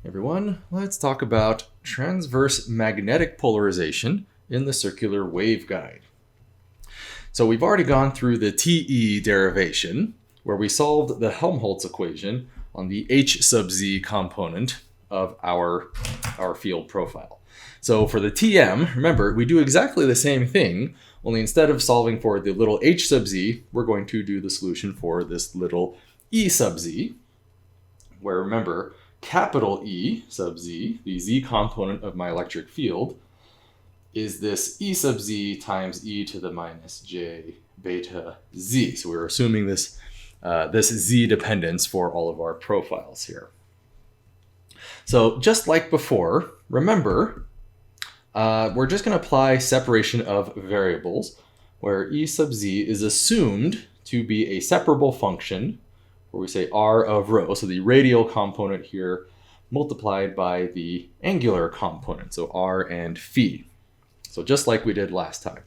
Everyone, let's talk about transverse magnetic polarization in the circular waveguide. So we've already gone through the TE derivation, where we solved the Helmholtz equation on the H sub z component of our field profile. So for the TM, remember, we do exactly the same thing, only instead of solving for the little h sub z, we're going to do the solution for this little E sub z, where remember, capital E sub z, the z component of my electric field, is this E sub z times e to the minus j beta z. So we're assuming this, this z dependence for all of our profiles here. So just like before, remember, we're just going to apply separation of variables, where E sub z is assumed to be a separable function, where we say r of rho, so the radial component here multiplied by the angular component, so r and phi. So just like we did last time.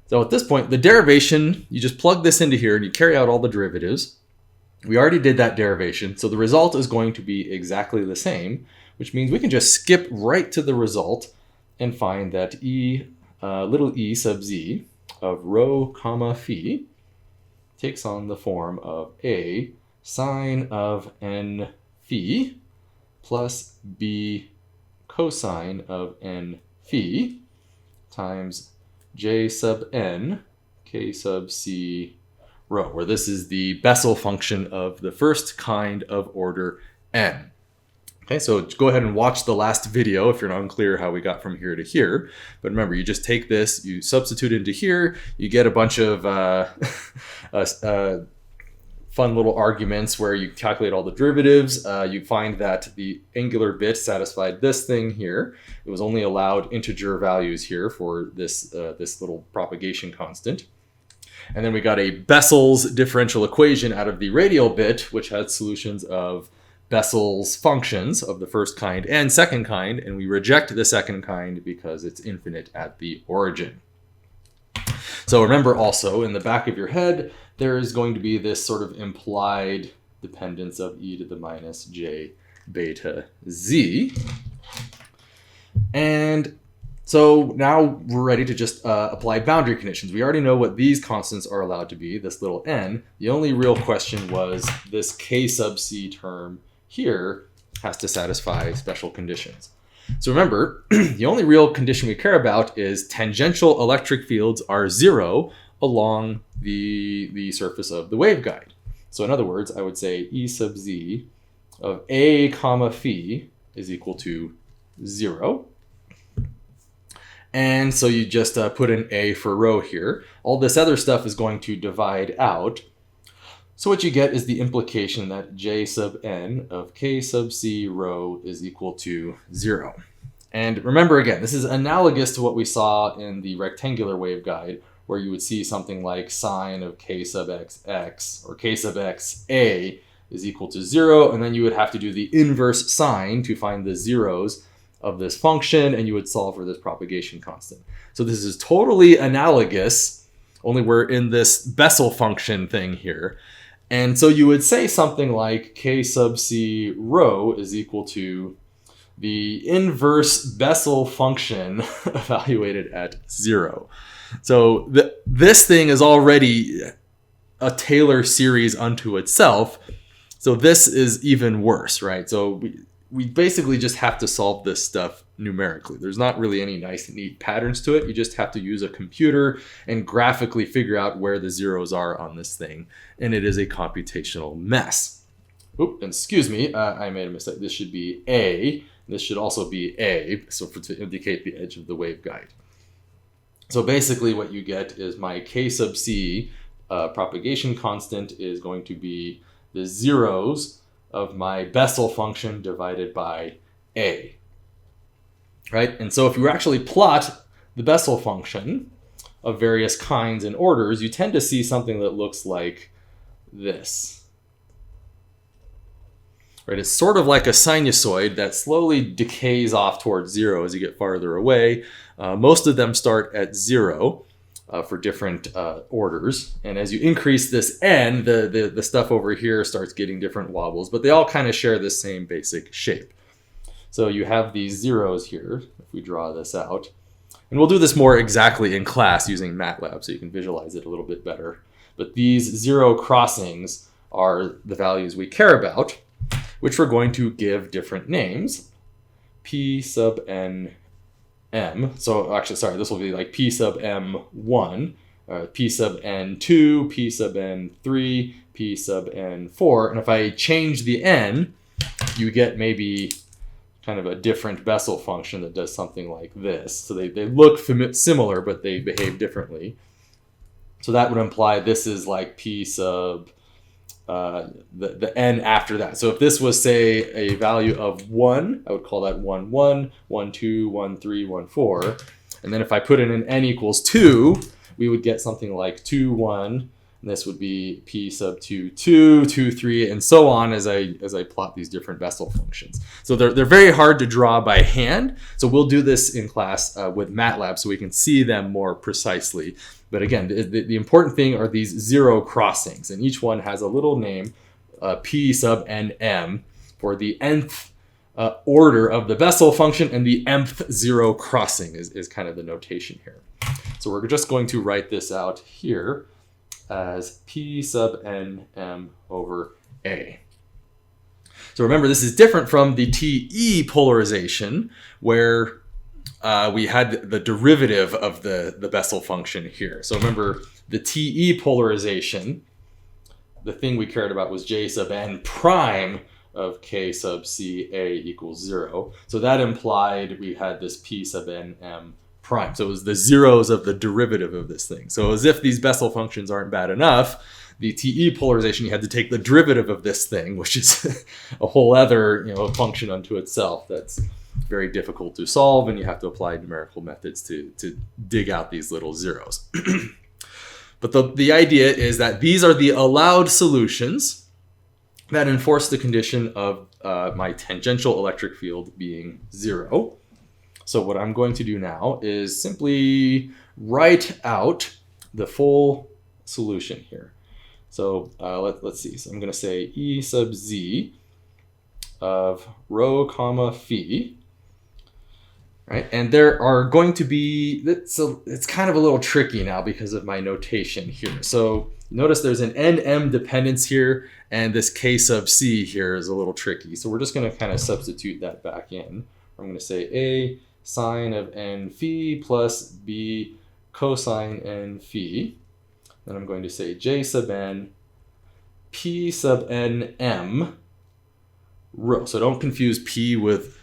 So at this point, the derivation, you just plug this into here and you carry out all the derivatives. We already did that derivation, so the result is going to be exactly the same, which means we can just skip right to the result and find that little e sub z of rho comma phi takes on the form of a sine of n phi plus b cosine of n phi times j sub n k sub c rho, where this is the Bessel function of the first kind of order n. Okay, so go ahead and watch the last video if you're not unclear how we got from here to here. But remember, you just take this, you substitute into here, you get a bunch of fun little arguments where you calculate all the derivatives. You find that the angular bit satisfied this thing here. It was only allowed integer values here for this little propagation constant. And then we got a Bessel's differential equation out of the radial bit, which had solutions of Bessel's functions of the first kind and second kind, and we reject the second kind because it's infinite at the origin. So remember also, in the back of your head, there is going to be this sort of implied dependence of e to the minus j beta z. And so now we're ready to just apply boundary conditions. We already know what these constants are allowed to be, this little n. The only real question was this k sub c term here has to satisfy special conditions. So remember, the only real condition we care about is tangential electric fields are zero along the surface of the waveguide. So in other words, I would say E sub z of a comma phi is equal to 0. And so you just put in a for rho here. All this other stuff is going to divide out. So what you get is the implication that j sub n of k sub c rho is equal to 0. And remember again, this is analogous to what we saw in the rectangular waveguide, where you would see something like sine of k sub x x or k sub x a is equal to 0, and then you would have to do the inverse sine to find the zeros of this function, and you would solve for this propagation constant. So this is totally analogous, only we're in this Bessel function thing here. And so you would say something like k sub c rho is equal to the inverse Bessel function evaluated at 0. So this thing is already a Taylor series unto itself. So this is even worse, right? So we basically just have to solve this stuff numerically. There's not really any nice, neat patterns to it. You just have to use a computer and graphically figure out where the zeros are on this thing. And it is a computational mess. Oop, excuse me, I made a mistake. This should be A. This should also be A, so to indicate the edge of the waveguide. So basically what you get is my k sub c propagation constant is going to be the zeros of my Bessel function divided by A. Right? And so if you actually plot the Bessel function of various kinds and orders, you tend to see something that looks like this. Right? It's sort of like a sinusoid that slowly decays off towards 0 as you get farther away. Most of them start at 0 for different orders. And as you increase this n, the stuff over here starts getting different wobbles, but they all kind of share the same basic shape. So you have these zeros here, if we draw this out. And we'll do this more exactly in class using MATLAB so you can visualize it a little bit better. But these zero crossings are the values we care about, which we're going to give different names. P sub n m. So actually, sorry, this will be like P sub m1, P sub n2, P sub n3, P sub n4. And if I change the n, you get maybe kind of a different Bessel function that does something like this. So they look similar, but they behave differently. So that would imply this is like P sub the n after that. So if this was, say, a value of 1, I would call that 1, 1, 1, 2, 1, 3, 1, 4. And then if I put in an n equals 2, we would get something like 2, 1. And this would be P sub 2, 2, 2, 3, and so on as I plot these different Bessel functions. So they're very hard to draw by hand. So we'll do this in class with MATLAB so we can see them more precisely. But again, the important thing are these zero crossings, and each one has a little name, P sub nm, for the nth order of the Bessel function, and the mth zero crossing is kind of the notation here. So we're just going to write this out here as P sub nm over A. So remember, this is different from the TE polarization, where we had the derivative of the Bessel function here. So remember, the TE polarization, the thing we cared about was J sub n prime of K sub C A equals 0. So that implied we had this P sub n m prime. So it was the zeros of the derivative of this thing. So as if these Bessel functions aren't bad enough, the TE polarization, you had to take the derivative of this thing, which is a whole other function unto itself that's very difficult to solve, and you have to apply numerical methods to dig out these little zeros. But the idea is that these are the allowed solutions that enforce the condition of my tangential electric field being 0. So what I'm going to do now is simply write out the full solution here. So let's see. So I'm going to say E sub z of rho comma phi. Right? And there are going to be, so it's kind of a little tricky now because of my notation here. So notice there's an nm dependence here, and this k sub c here is a little tricky. So we're just going to kind of substitute that back in. I'm going to say a sine of n phi plus b cosine n phi. Then I'm going to say j sub n p sub n m rho. So don't confuse p with,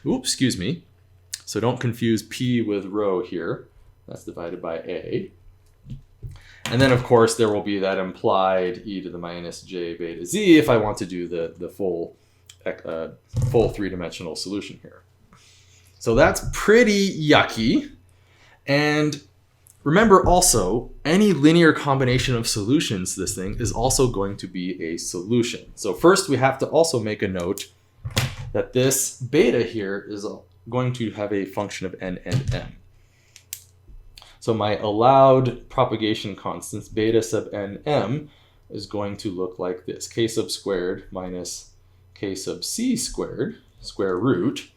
So don't confuse p with rho here. That's divided by a. And then, of course, there will be that implied e to the minus j beta z if I want to do the full three-dimensional solution here. So that's pretty yucky. And remember also, any linear combination of solutions to this thing is also going to be a solution. So first, we have to also make a note that this beta here is going to have a function of n and m. So my allowed propagation constants, beta sub n m, is going to look like this. K sub squared minus k sub c squared, square root,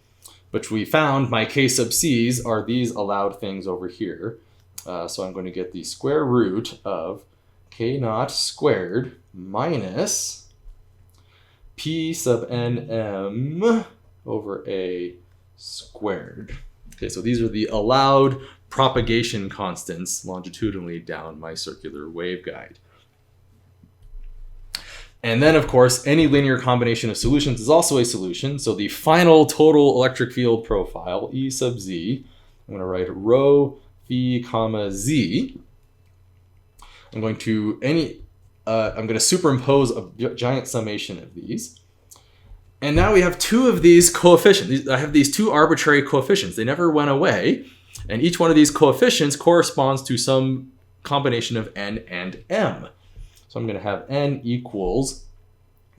which we found my k sub c's are these allowed things over here. So I'm going to get the square root of k naught squared minus p sub n m over a squared. Okay, so these are the allowed propagation constants longitudinally down my circular waveguide. And then, of course, any linear combination of solutions is also a solution. So the final total electric field profile, E sub z, I'm going to write rho phi comma z. I'm going to superimpose a giant summation of these. And now we have two of these coefficients. I have these two arbitrary coefficients. They never went away. And each one of these coefficients corresponds to some combination of n and m. So I'm going to have n equals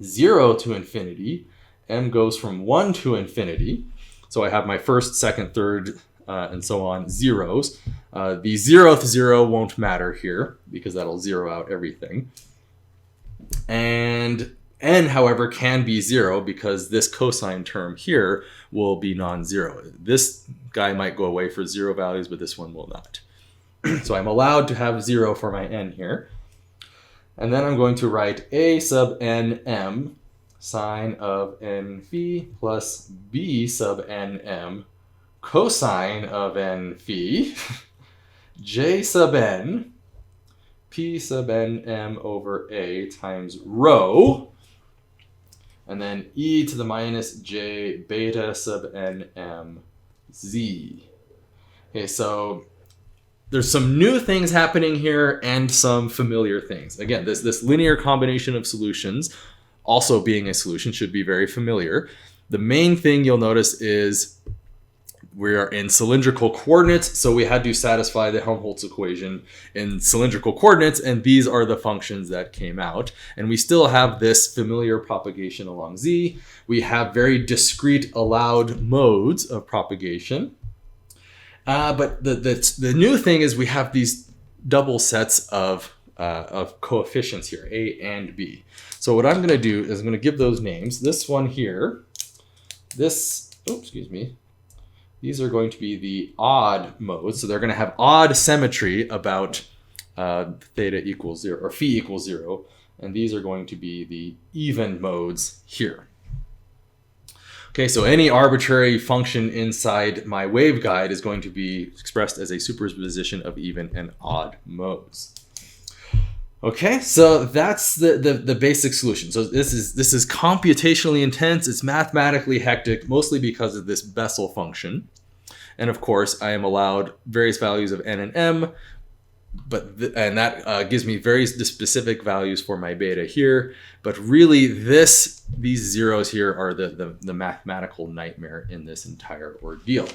0 to infinity. M goes from 1 to infinity. So I have my first, second, third, and so on zeros. The 0th zero won't matter here because that'll zero out everything. And N, however, can be 0 because this cosine term here will be non-zero. This guy might go away for 0 values, but this one will not. So I'm allowed to have 0 for my N here. And then I'm going to write A sub N M sine of N phi plus B sub N M cosine of N phi J sub N P sub N M over A times rho, and then e to the minus j beta sub N M Z. Okay, so there's some new things happening here and some familiar things. Again, this linear combination of solutions, also being a solution, should be very familiar. The main thing you'll notice is we are in cylindrical coordinates, so we had to satisfy the Helmholtz equation in cylindrical coordinates, and these are the functions that came out. And we still have this familiar propagation along z. We have very discrete allowed modes of propagation. But the new thing is we have these double sets of coefficients here, A and B. So what I'm going to do is I'm going to give those names. This one here, these are going to be the odd modes. So they're going to have odd symmetry about theta equals 0 or phi equals 0. And these are going to be the even modes here. Okay, so any arbitrary function inside my waveguide is going to be expressed as a superposition of even and odd modes. Okay, so that's the basic solution. So this is computationally intense. It's mathematically hectic, mostly because of this Bessel function. And of course, I am allowed various values of n and m, and that gives me very specific values for my beta here. But really, these zeros here are the mathematical nightmare in this entire ordeal.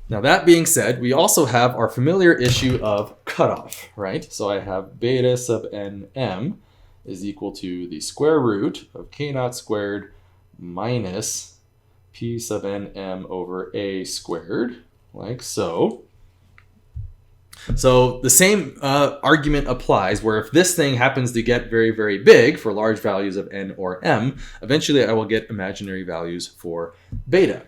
Now that being said, we also have our familiar issue of cutoff, right? So I have beta sub nm is equal to the square root of k naught squared minus p sub nm over a squared, like so. So the same argument applies, where if this thing happens to get very, very big for large values of n or m, eventually I will get imaginary values for beta.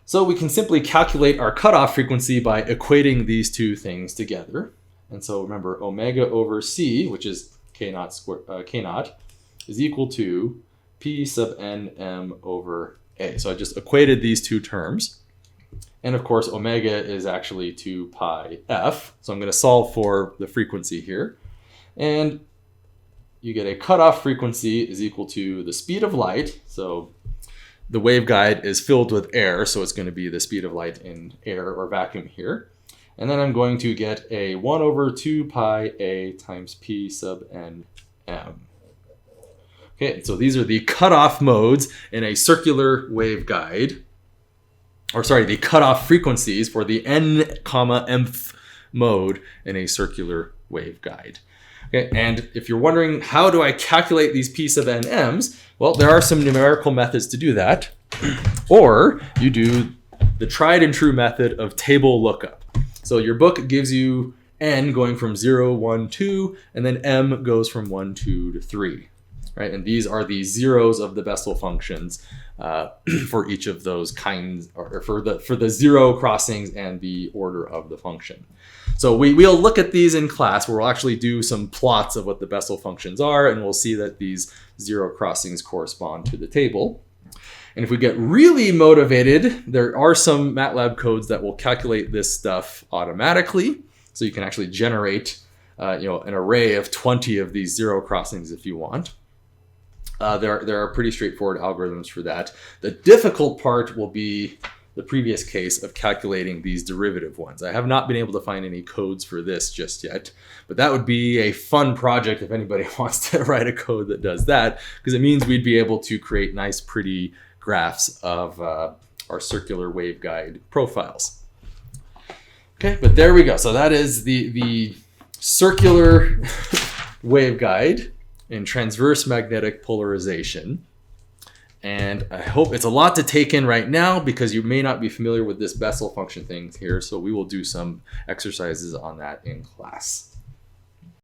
So we can simply calculate our cutoff frequency by equating these two things together. And so remember, omega over c, which is k naught, is equal to p sub nm over a. So I just equated these two terms. And of course, omega is actually 2 pi f. So I'm going to solve for the frequency here. And you get a cutoff frequency is equal to the speed of light. So the waveguide is filled with air, so it's going to be the speed of light in air or vacuum here. And then I'm going to get a 1 over 2 pi a times p sub n m. Okay, so these are the cutoff modes in a circular waveguide. Or sorry, the cutoff frequencies for the n, mth mode in a circular waveguide. Okay, and if you're wondering, how do I calculate these p sub nm's? Well, there are some numerical methods to do that. Or you do the tried and true method of table lookup. So your book gives you n going from 0, 1, 2, and then m goes from 1, 2 to 3. Right? And these are the zeros of the Bessel functions for each of those kinds, or for the zero crossings and the order of the function. So we'll look at these in class, where we'll actually do some plots of what the Bessel functions are, and we'll see that these zero crossings correspond to the table. And if we get really motivated, there are some MATLAB codes that will calculate this stuff automatically. So you can actually generate an array of 20 of these zero crossings if you want. There are pretty straightforward algorithms for that. The difficult part will be the previous case of calculating these derivative ones. I have not been able to find any codes for this just yet, but that would be a fun project if anybody wants to write a code that does that, because it means we'd be able to create nice, pretty graphs of our circular waveguide profiles. Okay, but there we go. So that is the circular waveguide in transverse magnetic polarization. And I hope it's a lot to take in right now, because you may not be familiar with this Bessel function thing here. So we will do some exercises on that in class.